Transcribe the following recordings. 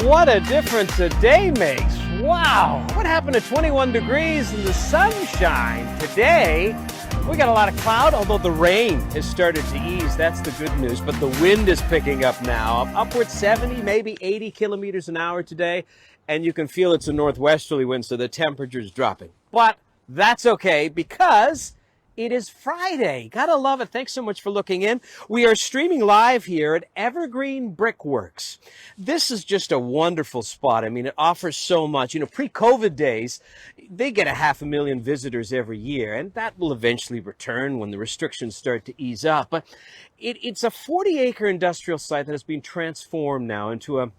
What a difference a day makes. Wow, what happened to 21 degrees and the sunshine? Today, we got a lot of cloud, although the rain has started to ease. That's the good news, but the wind is picking up now. Upward 70, maybe 80 kilometers an hour today, and you can feel it's a northwesterly wind, so the temperature's dropping. But that's okay because it is Friday. Gotta love it. Thanks so much for looking in. We are streaming live here at Evergreen Brick Works. This is just a wonderful spot. I mean, it offers so much. You know, pre-COVID days, they get 500,000 visitors every year, and that will eventually return when the restrictions start to ease up. But it's a 40-acre industrial site that has been transformed now into a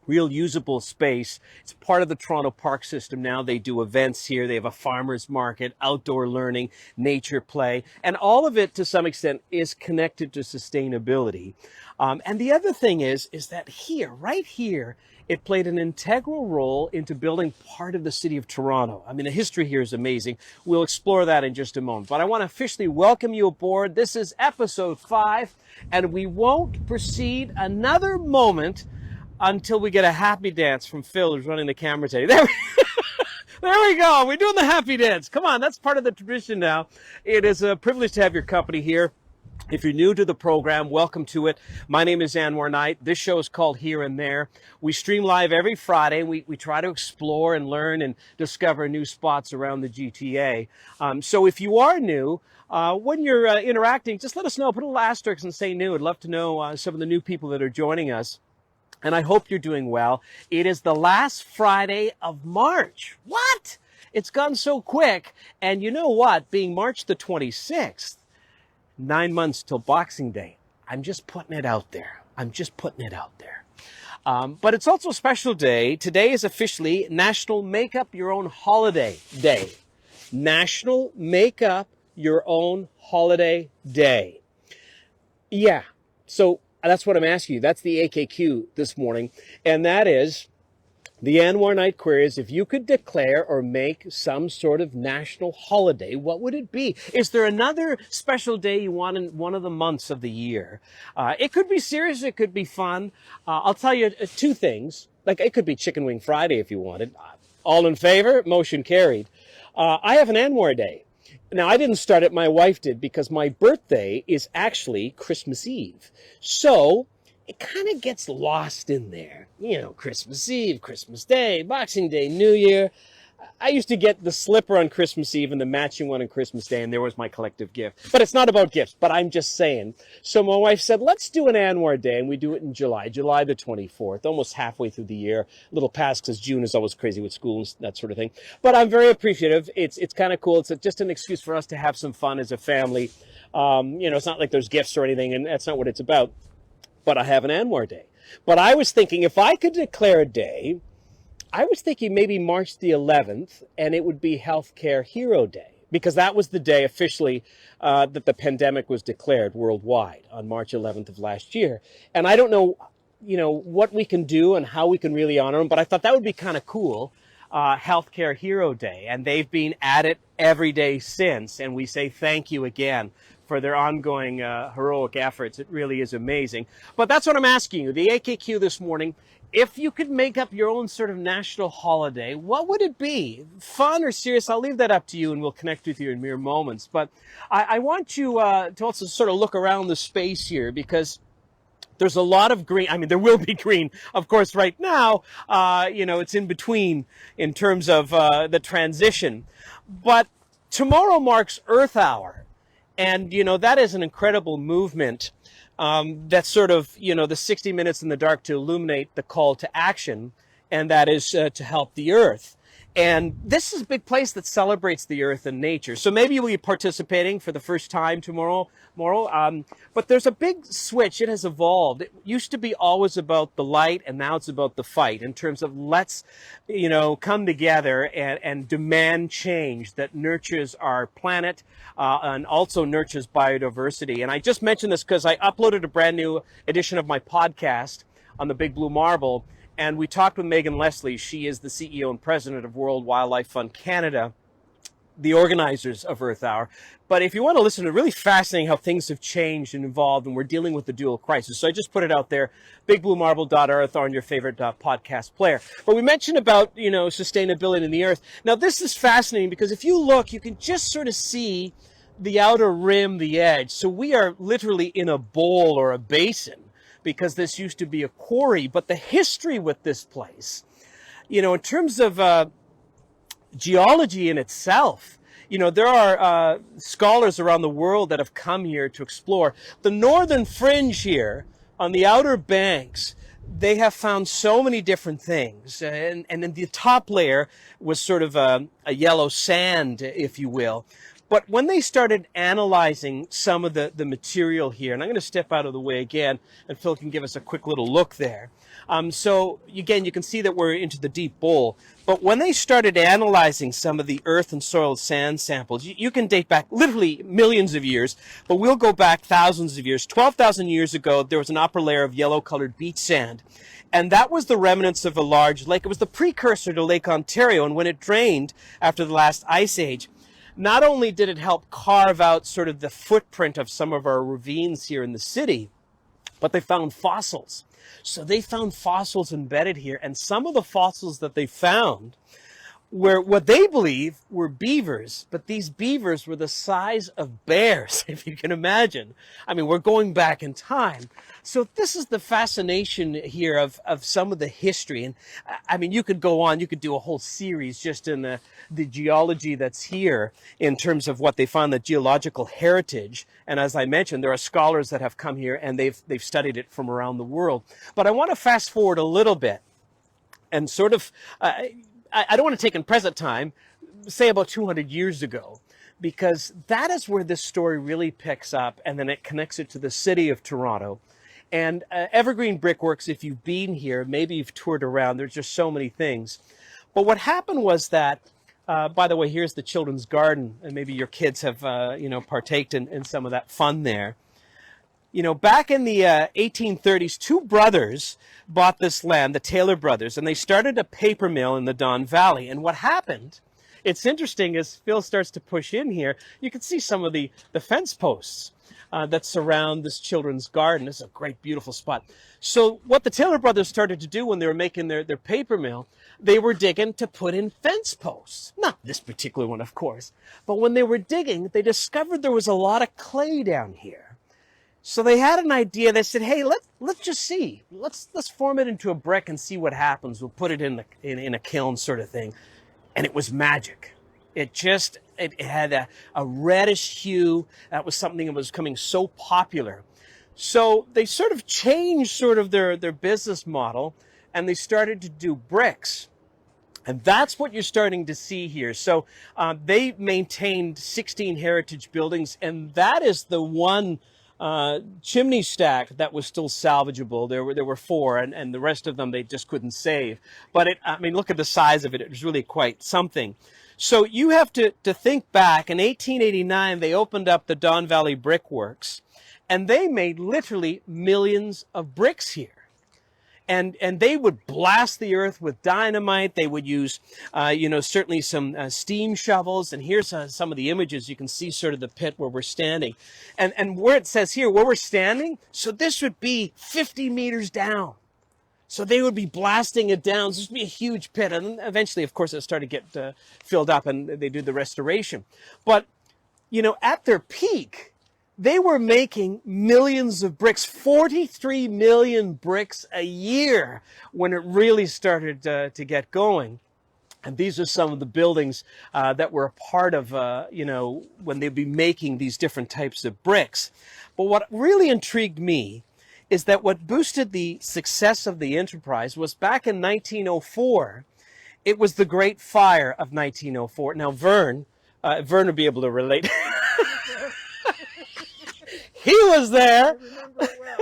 real usable space. It's part of the Toronto Park system now. They do events here. They have a farmer's market, outdoor learning, nature play, and all of it to some extent is connected to sustainability. And the other thing is that here, right here, it played an integral role into building part of the city of Toronto. I mean, the history here is amazing. We'll explore that in just a moment. But I want to officially welcome you aboard. This is episode 5, and we won't proceed another moment until we get a happy dance from Phil, who's running the camera today. There we go. We're doing the happy dance. Come on, that's part of the tradition now. It is a privilege to have your company here. If you're new to the program, welcome to it. My name is Anwar Knight. This show is called Here and There. We stream live every Friday. We try to explore and learn and discover new spots around the GTA. So if you are new, when you're interacting, just let us know. Put a little asterisk and say new. I'd love to know some of the new people that are joining us. And I hope you're doing well. It is the last Friday of March. What? It's gone so quick. And you know what? Being March the 26th, 9 months till Boxing Day. I'm just putting it out there. But it's also a special day. Today is officially National Make Up Your Own Holiday Day. National Make Up Your Own Holiday Day. Yeah. So that's what I'm asking you. That's the AKQ this morning. And that is the Anwar Knight queries. If you could declare or make some sort of national holiday, what would it be? Is there another special day you want in one of the months of the year? It could be serious. It could be fun. I'll tell you two things. Like, it could be Chicken Wing Friday if you wanted. All in favor? Motion carried. I have an Anwar Day. Now, I didn't start it, my wife did, because my birthday is actually Christmas Eve. So it kind of gets lost in there. You know, Christmas Eve, Christmas Day, Boxing Day, New Year. I used to get the slipper on Christmas Eve and the matching one on Christmas Day, and there was my collective gift. But it's not about gifts, but I'm just saying. So my wife said, let's do an Anwar Day, and we do it in July the 24th, almost halfway through the year. A little past, because June is always crazy with school and that sort of thing. But I'm very appreciative. It's kind of cool. It's just an excuse for us to have some fun as a family. You know, it's not like there's gifts or anything, and that's not what it's about. But I have an Anwar Day. But I was thinking, if I could declare a day, I was thinking maybe March the 11th, and it would be Healthcare Hero Day, because that was the day officially that the pandemic was declared worldwide on March 11th of last year. And I don't know, you know, what we can do and how we can really honor them, but I thought that would be kind of cool, Healthcare Hero Day. And they've been at it every day since, and we say thank you again for their ongoing heroic efforts. It really is amazing. But that's what I'm asking you. The AKQ this morning, if you could make up your own sort of national holiday, what would it be? Fun or serious? I'll leave that up to you, and we'll connect with you in mere moments. But I want you to also sort of look around the space here, because there's a lot of green. I mean, there will be green, of course, right now. You know, it's in between in terms of the transition. But tomorrow marks Earth Hour. And, you know, that is an incredible movement. That's sort of, you know, the 60 Minutes in the Dark to illuminate the call to action, and that is to help the earth. And this is a big place that celebrates the earth and nature. So maybe you'll be participating for the first time tomorrow. But there's a big switch. It has evolved. It used to be always about the light, and now it's about the fight in terms of let's, you know, come together and demand change that nurtures our planet and also nurtures biodiversity. And I just mentioned this because I uploaded a brand new edition of my podcast on the Big Blue Marble. And we talked with Megan Leslie. She is the CEO and president of World Wildlife Fund Canada. the organizers of Earth Hour. But if you want to listen to really fascinating how things have changed and evolved, and we're dealing with the dual crisis. So I just put it out there, bigbluemarble.earth on your favorite podcast player. But we mentioned about, sustainability in the earth. Now, this is fascinating because if you look, you can just sort of see the outer rim, the edge. So we are literally in a bowl or a basin because this used to be a quarry. But the history with this place, in terms of geology in itself, there are scholars around the world that have come here to explore. The northern fringe here on the outer banks, they have found so many different things. And then the top layer was sort of a yellow sand, if you will. But when they started analyzing some of the material here, and I'm going to step out of the way again, and Phil can give us a quick little look there. So again, you can see that we're into the deep bowl. But when they started analyzing some of the earth and soil sand samples, you can date back literally millions of years, but we'll go back thousands of years. 12,000 years ago, there was an upper layer of yellow-colored beach sand. And that was the remnants of a large lake. It was the precursor to Lake Ontario. And when it drained after the last ice age, not only did it help carve out sort of the footprint of some of our ravines here in the city, but they found fossils. So they found fossils embedded here, and some of the fossils that they found were what they believe were beavers, but these beavers were the size of bears, if you can imagine. I mean, we're going back in time. So this is the fascination here of some of the history. And I mean, you could go on, you could do a whole series just in the geology that's here in terms of what they found, the geological heritage. And as I mentioned, there are scholars that have come here and they've studied it from around the world. But I want to fast forward a little bit and sort of, I don't want to take in present time, say about 200 years ago, because that is where this story really picks up, and then it connects it to the city of Toronto. And Evergreen Brick Works, if you've been here, maybe you've toured around, there's just so many things. But what happened was that, by the way, here's the children's garden, and maybe your kids have, partaked in some of that fun there. Back in the 1830s, two brothers bought this land, the Taylor brothers, and they started a paper mill in the Don Valley. And what happened, it's interesting, as Phil starts to push in here, you can see some of the fence posts that surround this children's garden. This is a great, beautiful spot. So what the Taylor brothers started to do when they were making their paper mill, they were digging to put in fence posts. Not this particular one, of course. But when they were digging, they discovered there was a lot of clay down here. So they had an idea. They said, "Hey, let's just see. Let's form it into a brick and see what happens. We'll put it in a kiln, sort of thing." And it was magic. It had a reddish hue. That was something that was becoming so popular. So they sort of changed their business model, and they started to do bricks. And that's what you're starting to see here. So they maintained 16 heritage buildings, and that is the one chimney stack that was still salvageable. There were four, and the rest of them they just couldn't save. But look at the size of it. It was really quite something. So you have to think back. In 1889, they opened up the Don Valley Brick Works, and they made literally millions of bricks here. And they would blast the earth with dynamite. They would use, certainly some steam shovels. And here's some of the images. You can see sort of the pit where we're standing. And where it says here, where we're standing, so this would be 50 meters down. So they would be blasting it down. This would be a huge pit. And then eventually, of course, it started to get filled up, and they do the restoration. But, at their peak, they were making millions of bricks, 43 million bricks a year when it really started to get going. And these are some of the buildings that were a part of, when they'd be making these different types of bricks. But what really intrigued me is that what boosted the success of the enterprise was back in 1904. It was the Great Fire of 1904. Now, Vern would be able to relate. He was there.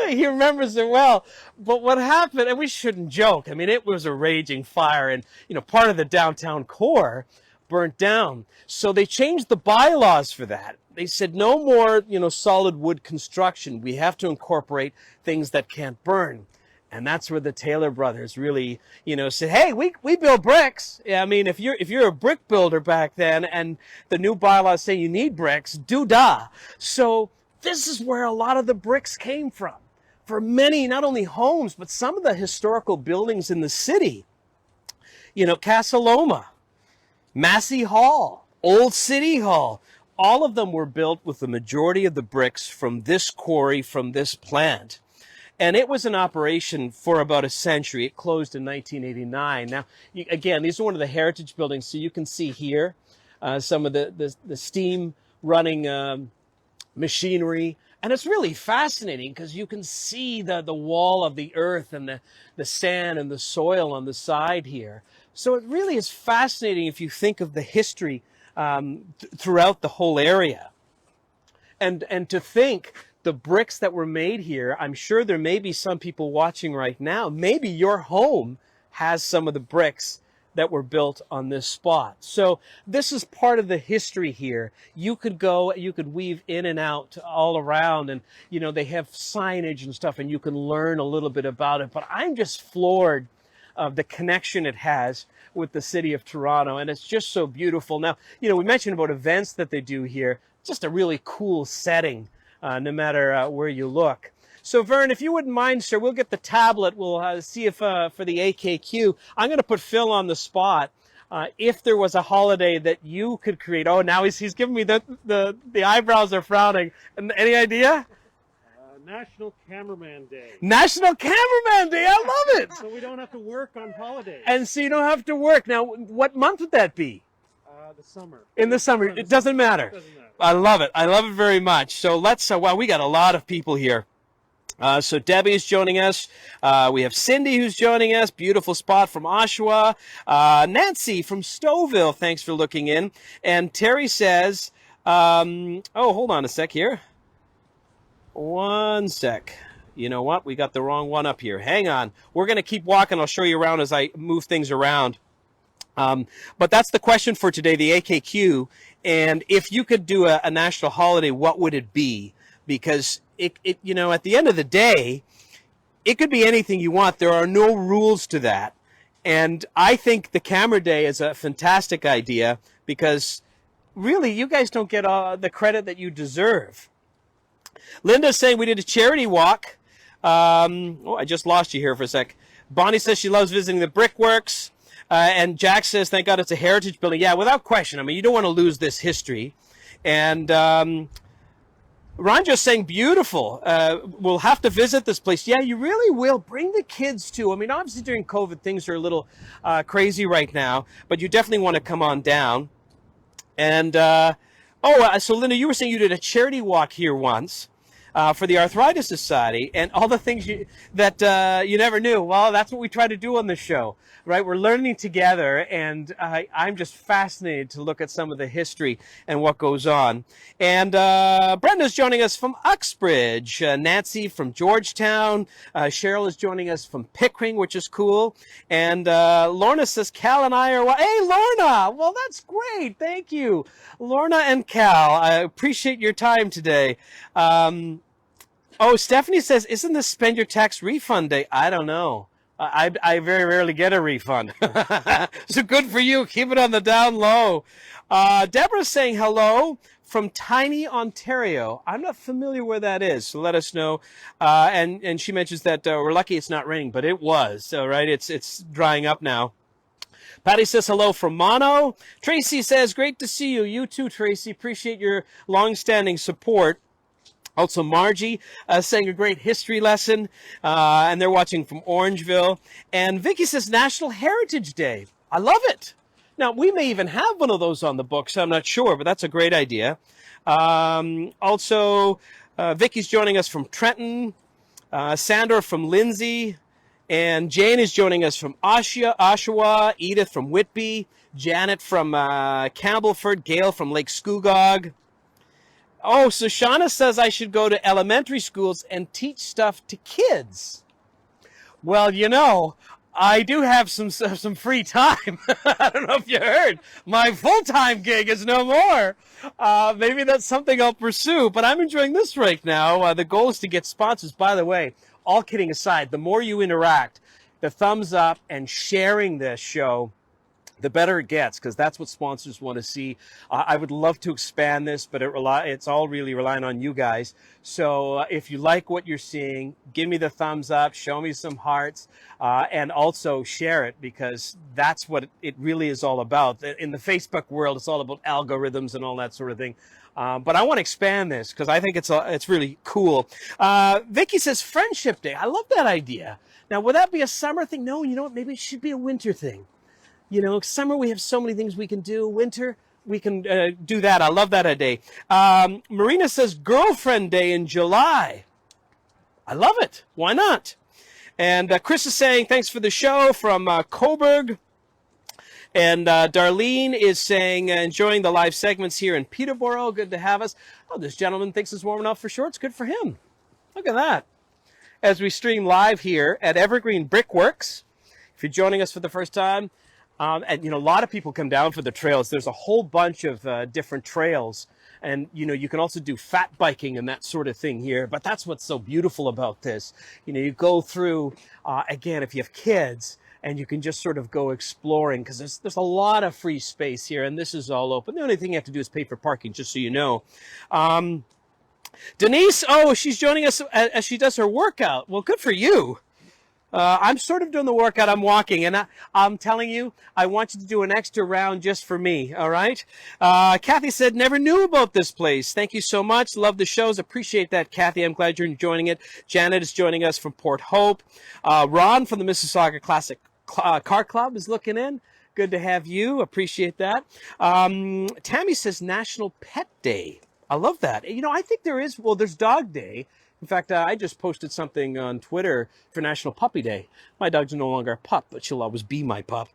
He remembers it well. But what happened, and we shouldn't joke, it was a raging fire, and, part of the downtown core burnt down. So they changed the bylaws for that. They said no more, solid wood construction. We have to incorporate things that can't burn. And that's where the Taylor brothers really, said, hey, we build bricks. I mean, if you're a brick builder back then and the new bylaws say you need bricks, doo-dah. So this is where a lot of the bricks came from. For many, not only homes, but some of the historical buildings in the city. Casa Loma, Massey Hall, Old City Hall, all of them were built with the majority of the bricks from this quarry, from this plant. And it was in operation for about a century. It closed in 1989. Now, again, these are one of the heritage buildings. So you can see here some of the steam running machinery. And it's really fascinating because you can see the wall of the earth and the sand and the soil on the side here. So it really is fascinating if you think of the history throughout the whole area. And to think the bricks that were made here, I'm sure there may be some people watching right now. Maybe your home has some of the bricks that were built on this spot. So this is part of the history here. You could go, you could weave in and out all around, and they have signage and stuff, and you can learn a little bit about it. But I'm just floored of the connection it has with the city of Toronto, and it's just so beautiful. Now, we mentioned about events that they do here. Just a really cool setting. No matter where you look. So Vern, if you wouldn't mind, sir, we'll get the tablet. We'll see if for the AKQ, I'm going to put Phil on the spot. If there was a holiday that you could create. Oh, now he's giving me the eyebrows are frowning. Any idea? National Cameraman Day. National Cameraman Day. I love it. So we don't have to work on holidays. And so you don't have to work. Now, what month would that be? The summer. In the summer. It doesn't matter. It doesn't matter. I love it. I love it very much. So let's, wow, we got a lot of people here. So Debbie is joining us. We have Cindy who's joining us. Beautiful spot from Oshawa. Nancy from Stouffville, thanks for looking in. And Terry says, hold on a sec here. One sec. You know what? We got the wrong one up here. Hang on. We're going to keep walking. I'll show you around as I move things around. But that's the question for today, the AKQ. And if you could do a national holiday, what would it be? Because it at the end of the day, it could be anything you want. There are no rules to that. And I think the Camera Day is a fantastic idea because really you guys don't get the credit that you deserve. Linda's saying we did a charity walk. I just lost you here for a sec. Bonnie says she loves visiting the Brick Works. And Jack says, thank God it's a heritage building. Yeah, without question. I mean, you don't want to lose this history. And Ron just saying, beautiful. We'll have to visit this place. Yeah, you really will. Bring the kids too. I mean, obviously during COVID, things are a little crazy right now. But you definitely want to come on down. And, so Linda, you were saying you did a charity walk here once. For the Arthritis Society, and all the things that you never knew. Well, that's what we try to do on this show, right? We're learning together, and I'm just fascinated to look at some of the history and what goes on. And Brenda's joining us from Uxbridge, Nancy from Georgetown, Cheryl is joining us from Pickering, which is cool, and Lorna says, Cal and I are, hey, Lorna! Well, that's great, thank you. Lorna and Cal, I appreciate your time today. Stephanie says, isn't this Spend Your Tax Refund Day? I don't know. I very rarely get a refund. So good for you. Keep it on the down low. Deborah's saying hello from Tiny, Ontario. I'm not familiar where that is, so let us know. And she mentions that we're lucky it's not raining, but it was. So, right, it's drying up now. Patty says hello from Mono. Tracy says, great to see you. You too, Tracy. Appreciate your long-standing support. Also, Margie saying a great history lesson, and they're watching from Orangeville. And Vicky says National Heritage Day. I love it. Now, we may even have one of those on the books. I'm not sure, but that's a great idea. Also, Vicky's joining us from Trenton, Sandra from Lindsay, and Jane is joining us from Oshawa, Edith from Whitby, Janet from Campbellford, Gail from Lake Scugog. Oh, so Shauna says I should go to elementary schools and teach stuff to kids. Well, I do have some free time. I don't know if you heard. My full-time gig is no more. Maybe that's something I'll pursue, but I'm enjoying this right now. The goal is to get sponsors. By the way, all kidding aside, the more you interact, the thumbs up and sharing this show, the better it gets, because that's what sponsors want to see. I would love to expand this, but it's all really relying on you guys. So if you like what you're seeing, give me the thumbs up, show me some hearts, and also share it, because that's what it really is all about. In the Facebook world, it's all about algorithms and all that sort of thing. But I want to expand this because I think it's really cool. Vicky says Friendship Day. I love that idea. Now, would that be a summer thing? No, you know what? Maybe it should be a winter thing. You know, summer we have so many things we can do. Winter we can do that. I love that day. Marina says Girlfriend Day in July. I love it. Why not? And Chris is saying thanks for the show from Coburg. And Darlene is saying enjoying the live segments here in Peterborough. Good to have us. Oh, this gentleman thinks it's warm enough for shorts. Good for him. Look at that. As we stream live here at Evergreen Brick Works. If you're joining us for the first time, and, you know, a lot of people come down for the trails. There's a whole bunch of different trails. And, you know, you can also do fat biking and that sort of thing here. But that's what's so beautiful about this. You know, you go through, again, if you have kids, and you can just sort of go exploring, because there's a lot of free space here, and this is all open. The only thing you have to do is pay for parking, just so you know. Denise, oh, she's joining us as she does her workout. Well, good for you. I'm sort of doing the workout. I'm walking, and I'm telling you, I want you to do an extra round just for me, all right? Kathy said, never knew about this place. Thank you so much. Love the shows. Appreciate that, Kathy. I'm glad you're enjoying it. Janet is joining us from Port Hope. Ron from the Mississauga Classic Car Club is looking in. Good to have you. Appreciate that. Tammy says National Pet Day. I love that. You know, I think there's Dog Day. In fact, I just posted something on Twitter for National Puppy Day. My dog's no longer a pup, but she'll always be my pup.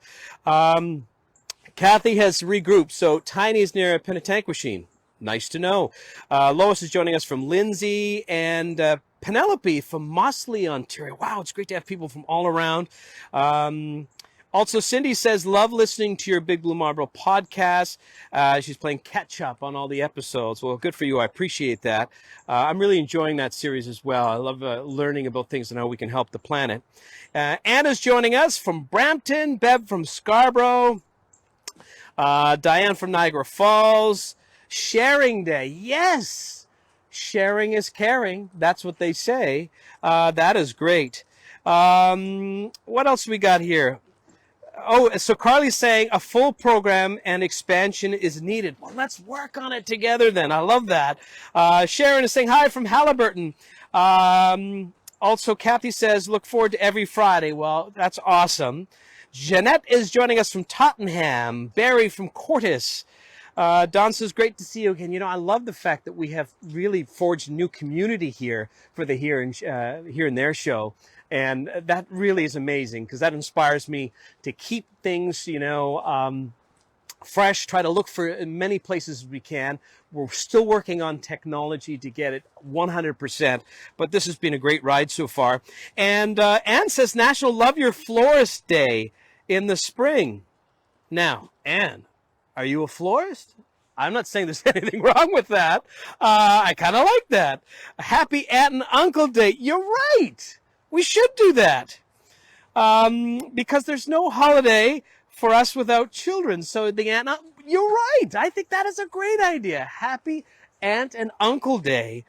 Kathy has regrouped, so Tiny is near a Penetanquishene. Nice to know. Lois is joining us from Lindsay, and Penelope from Mossley, Ontario. Wow, it's great to have people from all around. Also, Cindy says, love listening to your Big Blue Marble podcast. She's playing catch up on all the episodes. Well, good for you. I appreciate that. I'm really enjoying that series as well. I love learning about things and how we can help the planet. Anna's joining us from Brampton, Bev from Scarborough, Diane from Niagara Falls. Sharing Day. Yes, sharing is caring. That's what they say. That is great. What else we got here? Oh, so Carly's saying a full program and expansion is needed. Well, let's work on it together then. I love that. Sharon is saying hi from Halliburton. Also, Kathy says, look forward to every Friday. Well, that's awesome. Jeanette is joining us from Tottenham. Barry from Cortis. Don says, great to see you again. You know, I love the fact that we have really forged a new community here for the Here and There show. And that really is amazing, because that inspires me to keep things, you know, fresh, try to look for as many places as we can. We're still working on technology to get it 100%, but this has been a great ride so far. And Anne says, National Love Your Florist Day in the spring. Now, Anne, are you a florist? I'm not saying there's anything wrong with that. I kind of like that. Happy Aunt and Uncle Day. You're right. We should do that. Because there's no holiday for us without children. So the aunt, you're right. I think that is a great idea. Happy Aunt and Uncle Day.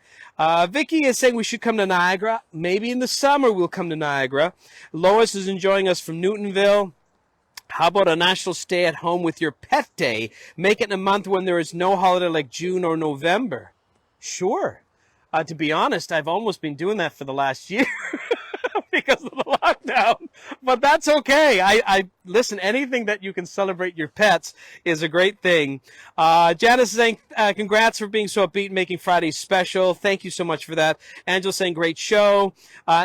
Vicky is saying we should come to Niagara. Maybe in the summer we'll come to Niagara. Lois is enjoying us from Newtonville. How about a national stay at home with your pet day? Make it in a month when there is no holiday like June or November. Sure. To be honest, I've almost been doing that for the last year because of the lockdown. But that's okay. I listen, anything that you can celebrate your pets is a great thing. Janice is saying, congrats for being so upbeat and making Fridays special. Thank you so much for that. Angela's saying, great show.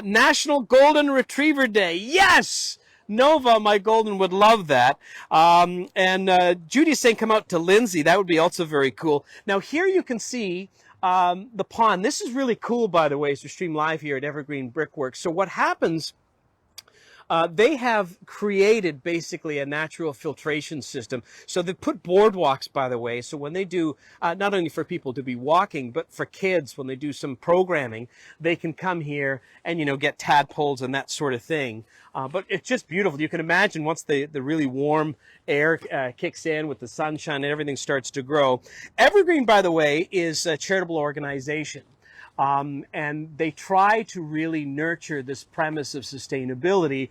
National Golden Retriever Day. Yes! Nova, my golden, would love that. And Judy's saying come out to Lindsay. That would be also very cool. Now, here you can see the pond. This is really cool, by the way, as we stream live here at Evergreen Brick Works. So what happens They have created basically a natural filtration system. So they put boardwalks, by the way. So when they do, not only for people to be walking, but for kids, when they do some programming, they can come here and, get tadpoles and that sort of thing. But it's just beautiful. You can imagine once the really warm air kicks in with the sunshine and everything starts to grow. Evergreen, by the way, is a charitable organization. And they try to really nurture this premise of sustainability.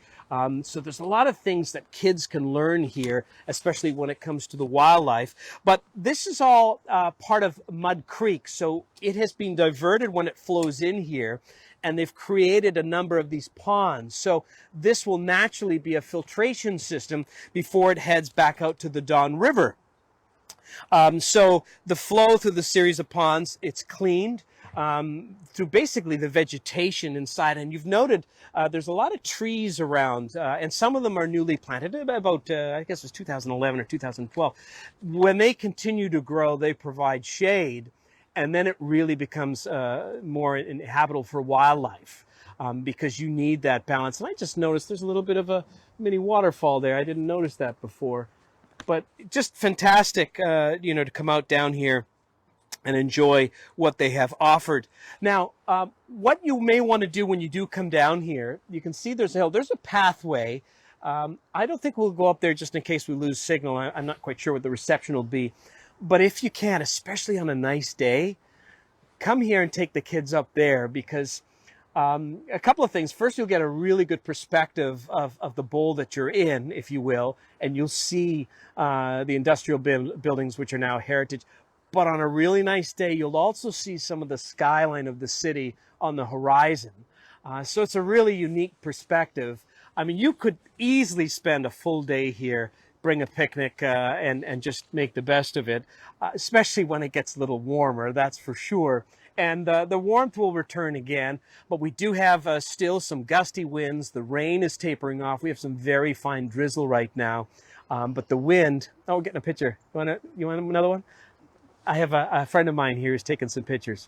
So there's a lot of things that kids can learn here, especially when it comes to the wildlife. But this is all part of Mud Creek. So it has been diverted when it flows in here, and they've created a number of these ponds. So this will naturally be a filtration system before it heads back out to the Don River. So the flow through the series of ponds, it's cleaned through basically the vegetation inside. And you've noted there's a lot of trees around, and some of them are newly planted, about, I guess it was 2011 or 2012. When they continue to grow, they provide shade, and then it really becomes more inhabitable for wildlife. Because you need that balance. And I just noticed there's a little bit of a mini waterfall there. I didn't notice that before. But just fantastic, to come out down here and enjoy what they have offered. Now, what you may want to do when you do come down here, you can see there's a hill. There's a pathway. I don't think we'll go up there just in case we lose signal. I'm not quite sure what the reception will be. But if you can, especially on a nice day, come here and take the kids up there, because a couple of things. First, you'll get a really good perspective of the bowl that you're in, if you will, and you'll see the industrial buildings, which are now heritage. But on a really nice day, you'll also see some of the skyline of the city on the horizon. So it's a really unique perspective. I mean, you could easily spend a full day here, bring a picnic, and just make the best of it, especially when it gets a little warmer, that's for sure. And the warmth will return again, but we do have still some gusty winds. The rain is tapering off. We have some very fine drizzle right now, but the wind. Oh, we're getting a picture. You want another one? I have a friend of mine here who's taking some pictures.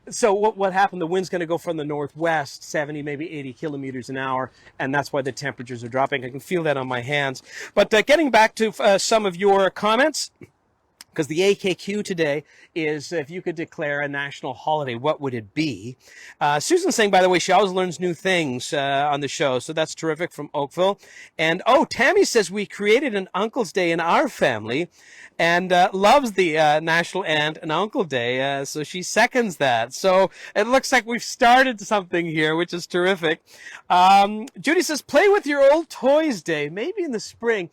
So what happened? The wind's going to go from the northwest, 70, maybe 80 kilometers an hour, and that's why the temperatures are dropping. I can feel that on my hands. But getting back to some of your comments, because the AKQ today is, if you could declare a national holiday, what would it be? Susan's saying, by the way, she always learns new things on the show, so that's terrific, from Oakville. And, Tammy says, we created an Uncle's Day in our family, and loves the National Aunt and Uncle Day, so she seconds that. So it looks like we've started something here, which is terrific. Judy says, play with your old toys day, maybe in the spring.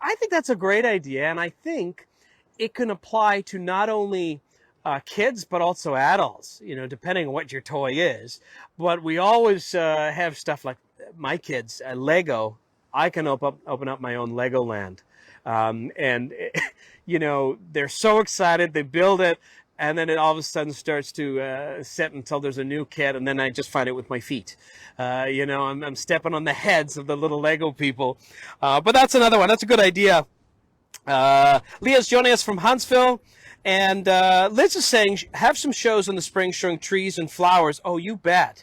I think that's a great idea, and I think it can apply to not only kids, but also adults, depending on what your toy is. But we always have stuff like my kids, Lego. I can open up my own Legoland. And, they're so excited, they build it, and then it all of a sudden starts to set until there's a new kid, and then I just find it with my feet. I'm stepping on the heads of the little Lego people. But that's another one. That's a good idea. Leah's joining us from Huntsville. And Liz is saying, have some shows in the spring showing trees and flowers. Oh, you bet.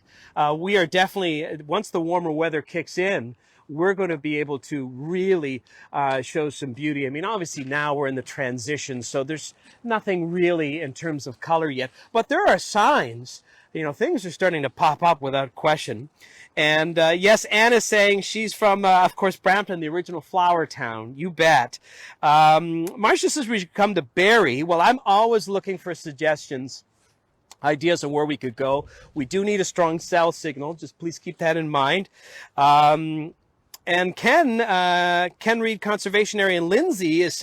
We are definitely, once the warmer weather kicks in, we're going to be able to really show some beauty. I mean, obviously now we're in the transition, so there's nothing really in terms of color yet. But there are signs. Things are starting to pop up without question. And yes, Anne is saying she's from, of course, Brampton, the original flower town. You bet. Marcia says we should come to Barrie. Well, I'm always looking for suggestions, ideas on where we could go. We do need a strong cell signal. Just please keep that in mind. And Ken Reed Conservation Area and Lindsay is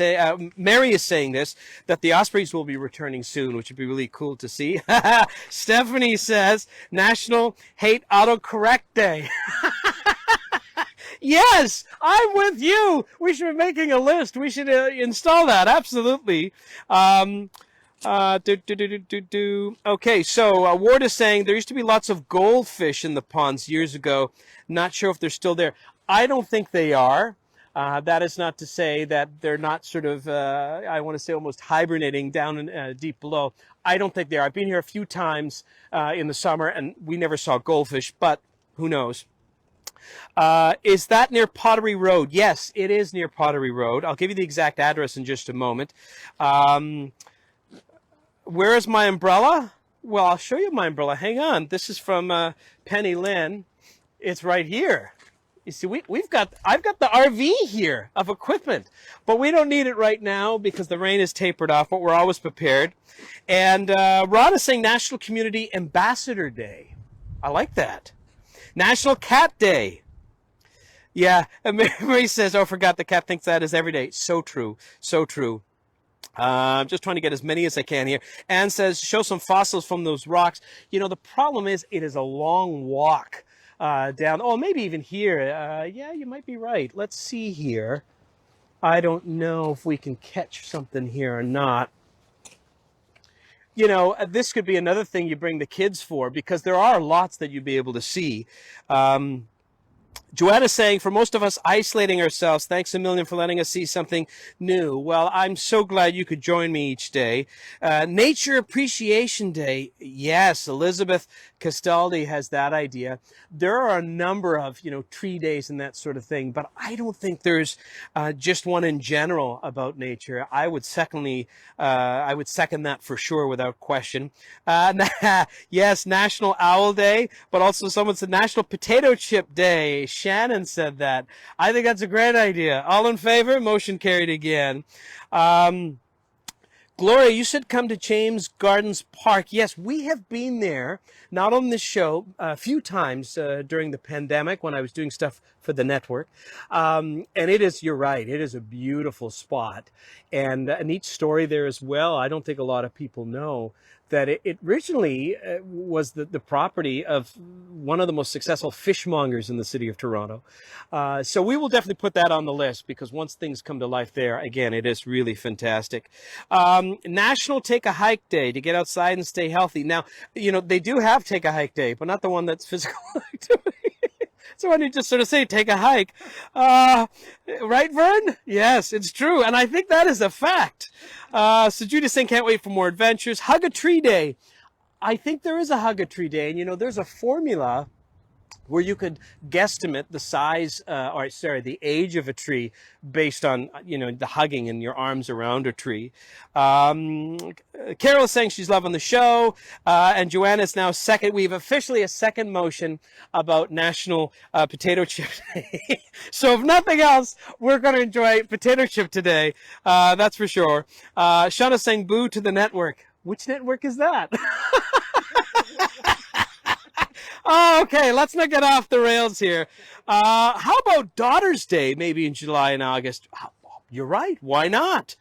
Mary is saying this, that the ospreys will be returning soon, which would be really cool to see. Stephanie says National Hate Autocorrect Day. Yes, I'm with you. We should be making a list. We should install that. Absolutely. Okay, so Ward is saying there used to be lots of goldfish in the ponds years ago. Not sure if they're still there. I don't think they are. That is not to say that they're not sort of, I want to say almost hibernating down in, deep below. I don't think they are. I've been here a few times in the summer and we never saw goldfish, but who knows? Is that near Pottery Road? Yes, it is near Pottery Road. I'll give you the exact address in just a moment. Where is my umbrella? Well, I'll show you my umbrella. Hang on. This is from Penny Lynn. It's right here. You see, I've got the RV here of equipment, but we don't need it right now because the rain is tapered off, but we're always prepared. And Ron is saying National Community Ambassador Day. I like that. National Cat Day. Yeah, and Mary says, oh, forgot the cat thinks that is every day. So true, so true. I'm just trying to get as many as I can here. Anne says, show some fossils from those rocks. You know, the problem is it is a long walk down. Oh, maybe even here. Yeah, you might be right. Let's see here. I don't know if we can catch something here or not. You know, this could be another thing you bring the kids for because there are lots that you'd be able to see. Joanna's saying, for most of us isolating ourselves, thanks a million for letting us see something new. Well, I'm so glad you could join me each day. Nature Appreciation Day. Yes, Elizabeth Castaldi has that idea. There are a number of, tree days and that sort of thing, but I don't think there's just one in general about nature. I would second that for sure without question. Yes, National Owl Day, but also someone said National Potato Chip Day. Shannon said that. I think that's a great idea. All in favor? Motion carried again. Gloria, you said come to James Gardens Park. Yes, we have been there, not on this show, a few times during the pandemic when I was doing stuff for the network. And you're right, it is a beautiful spot. And a neat story there as well. I don't think a lot of people know that it originally was the property of one of the most successful fishmongers in the city of Toronto. So we will definitely put that on the list because once things come to life there, again, it is really fantastic. National Take a Hike Day to get outside and stay healthy. Now, they do have Take a Hike Day, but not the one that's physical activity. So when you just sort of say, take a hike, right, Vern? Yes, it's true. And I think that is a fact. So Judith saying, can't wait for more adventures. Hug a Tree Day. I think there is a Hug a Tree Day. And, there's a formula where you could guesstimate the size, the age of a tree based on, the hugging and your arms around a tree. Carol is saying she's loving the show. And Joanna is now second. We have officially a second motion about National Potato Chip Day. So if nothing else, we're going to enjoy potato chip today. That's for sure. Shauna is saying boo to the network. Which network is that? Oh, okay, let's not get off the rails here. How about Daughter's Day, maybe in July and August? You're right. Why not?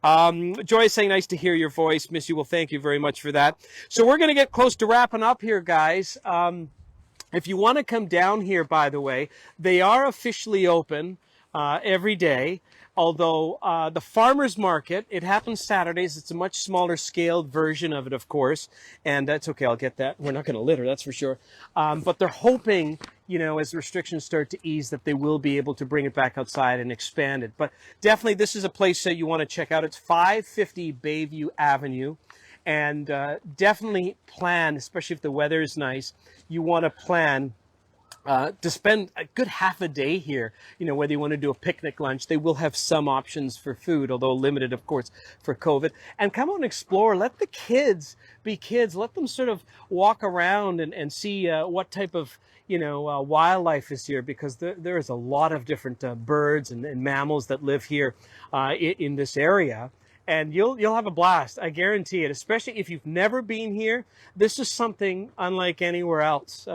Joy is saying, nice to hear your voice. Miss you. Well, thank you very much for that. So we're going to get close to wrapping up here, guys. If you want to come down here, by the way, they are officially open every day. Although the farmers market, it happens Saturdays. It's a much smaller scaled version of it, of course. And that's okay. I'll get that. We're not going to litter, that's for sure. But they're hoping, as restrictions start to ease, that they will be able to bring it back outside and expand it. But definitely, this is a place that you want to check out. It's 550 Bayview Avenue. And definitely plan, especially if the weather is nice, you want to plan to spend a good half a day here, whether you want to do a picnic lunch. They will have some options for food, although limited, of course, for COVID. And come out and explore. Let the kids be kids. Let them sort of walk around and see what type of, wildlife is here, because there is a lot of different birds and mammals that live here in this area. And you'll have a blast. I guarantee it, especially if you've never been here. This is something unlike anywhere else,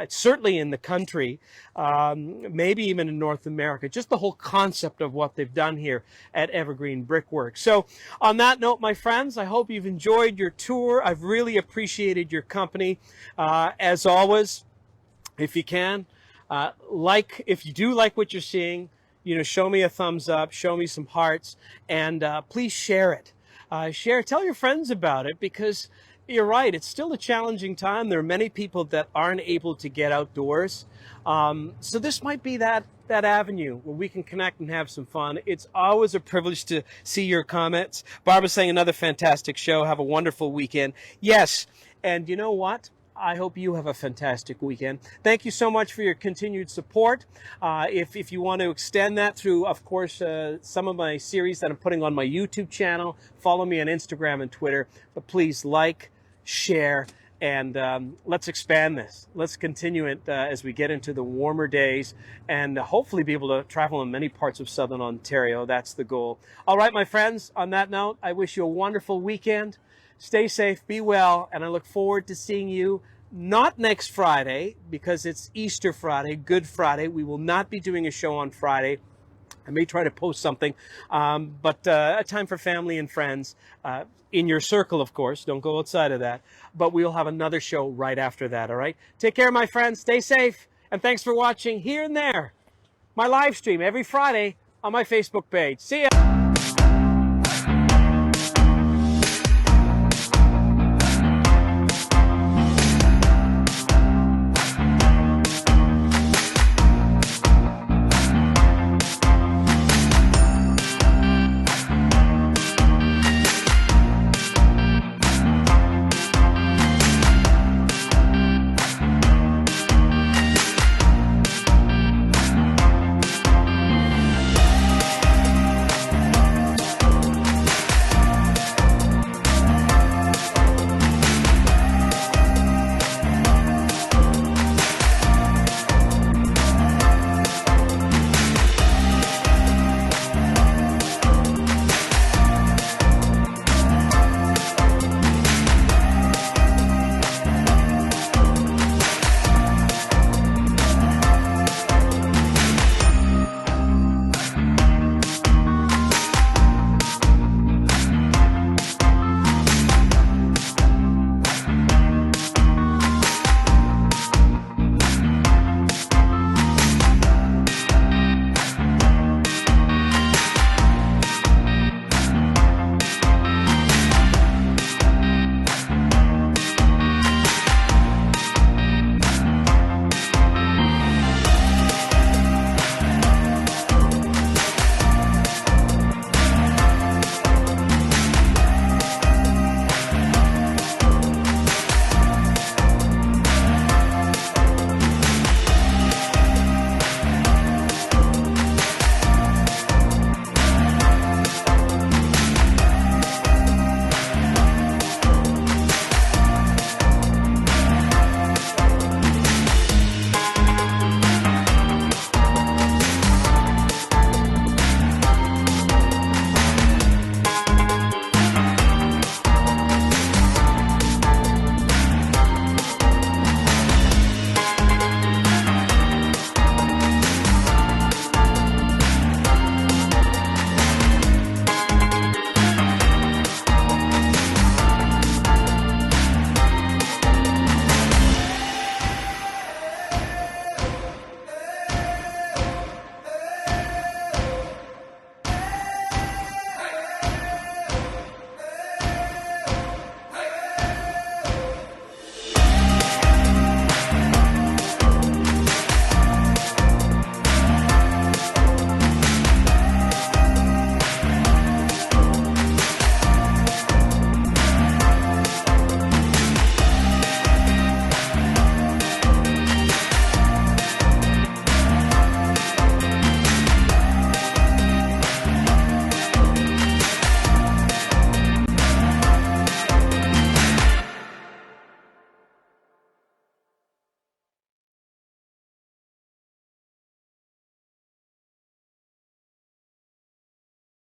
certainly in the country, maybe even in North America. Just the whole concept of what they've done here at Evergreen Brick Works. So on that note, my friends, I hope you've enjoyed your tour. I've really appreciated your company. As always, if you can, if you do like what you're seeing, show me a thumbs up, show me some hearts, and please share it. Tell your friends about it, because you're right, it's still a challenging time. There are many people that aren't able to get outdoors. So this might be that avenue where we can connect and have some fun. It's always a privilege to see your comments. Barbara's saying another fantastic show. Have a wonderful weekend. Yes, and you know what? I hope you have a fantastic weekend. Thank you so much for your continued support. If you want to extend that through, of course, some of my series that I'm putting on my YouTube channel, follow me on Instagram and Twitter. But please like, share, and let's expand this. Let's continue it as we get into the warmer days and hopefully be able to travel in many parts of Southern Ontario. That's the goal. All right, my friends, on that note, I wish you a wonderful weekend. Stay safe, be well, and I look forward to seeing you not next Friday because it's Easter Friday, Good Friday. We will not be doing a show on Friday. I may try to post something, but a time for family and friends in your circle, of course. Don't go outside of that. But we'll have another show right after that, all right? Take care, my friends. Stay safe. And thanks for watching here and there. My live stream every Friday on my Facebook page. See ya.